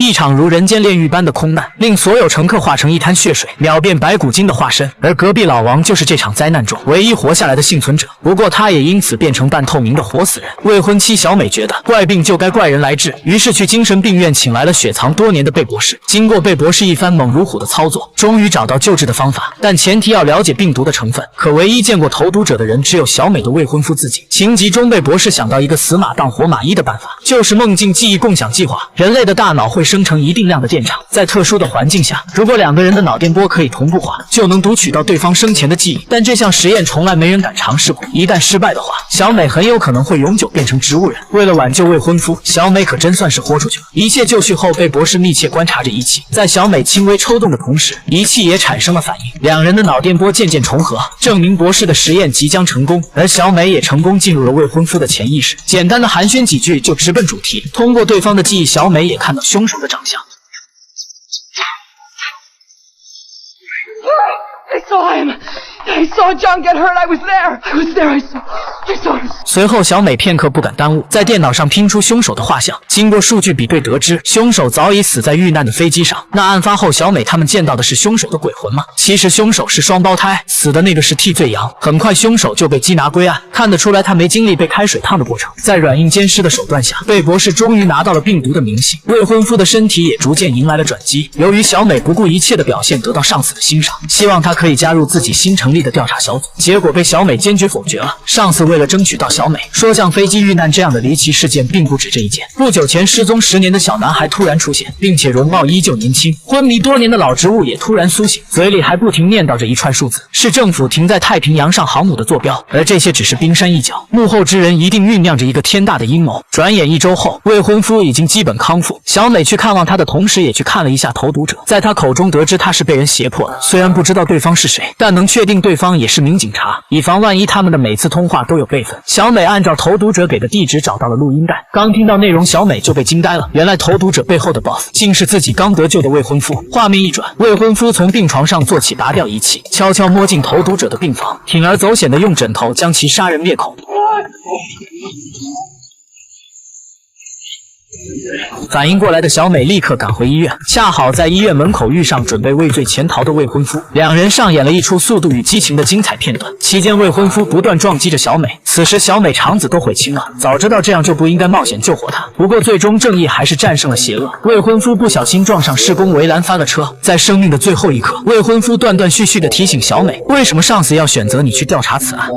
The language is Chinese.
一场如人间炼狱般的空难，令所有乘客化成一滩血水，秒变白骨精的化身。而隔壁老王就是这场灾难中唯一活下来的幸存者，不过他也因此变成半透明的活死人。未婚妻小美觉得怪病就该怪人来治，于是去精神病院请来了雪藏多年的贝博士。经过贝博士一番猛如虎的操作，终于找到救治的方法，但前提要了解病毒的成分。可唯一见过投毒者的人只有小美的未婚夫自己。情急中，贝博士想到一个死马当活马医的办法，就是梦境记忆共享计划。人类的大脑会生成一定量的电场，在特殊的环境下，如果两个人的脑电波可以同步化，就能读取到对方生前的记忆。但这项实验从来没人敢尝试过，一旦失败的话，小美很有可能会永久变成植物人。为了挽救未婚夫，小美可真算是豁出去了。一切就绪后，贝博士密切观察着仪器，在小美轻微抽动的同时，仪器也产生了反应，两人的脑电波渐渐重合，证明博士的实验即将成功。而小美也成功进入了未婚夫的潜意识。简单的寒暄几句就直奔主题，通过对方的记忆，小美也看到凶手的长相。I saw him. I saw John get hurt. I was there. I saw him. 随后，小美片刻不敢耽误，在电脑上拼出凶手的画像。经过数据比对，得知凶手早已死在遇难的飞机上。那案发后，小美他们见到的是凶手的鬼魂吗？其实凶手是双胞胎，死的那个是替罪羊。很快，凶手就被缉拿归案。看得出来，他没经历被开水烫的过程。在软硬兼施的手段下，贝博士终于拿到了病毒的明细。未婚夫的身体也逐渐迎来了转机。由于小美不顾一切的表现得到上司的欣赏，希望她可以加入自己新成立的调查小组，结果被小美坚决否决了。上司为了争取到小美，说像飞机遇难这样的离奇事件并不止这一件。不久前失踪10年的小男孩突然出现，并且容貌依旧年轻。昏迷多年的老植物也突然苏醒，嘴里还不停念叨着一串数字，是政府停在太平洋上航母的坐标。而这些只是冰山一角，幕后之人一定酝酿着一个天大的阴谋。转眼1周后，未婚夫已经基本康复。小美去看望他的同时，也去看了一下投毒者，在他口中得知他是被人胁迫的。虽然不知道对方是谁，但能确定对方也是名警察，以防万一他们的每次通话都有备份。小美按照投毒者给的地址找到了录音带，刚听到内容，小美就被惊呆了。原来投毒者背后的 boss 竟是自己刚得救的未婚夫。画面一转，未婚夫从病床上坐起，拔掉仪器，悄悄摸进投毒者的病房，铤而走险地用枕头将其杀人灭口。反应过来的小美立刻赶回医院，恰好在医院门口遇上准备畏罪潜逃的未婚夫，两人上演了一出《速度与激情》的精彩片段。期间，未婚夫不断撞击着小美，此时小美肠子都悔青了，早知道这样就不应该冒险救活他。不过最终正义还是战胜了邪恶，未婚夫不小心撞上施工围栏翻了车。在生命的最后一刻，未婚夫断断续续地提醒小美，为什么上司要选择你去调查此案。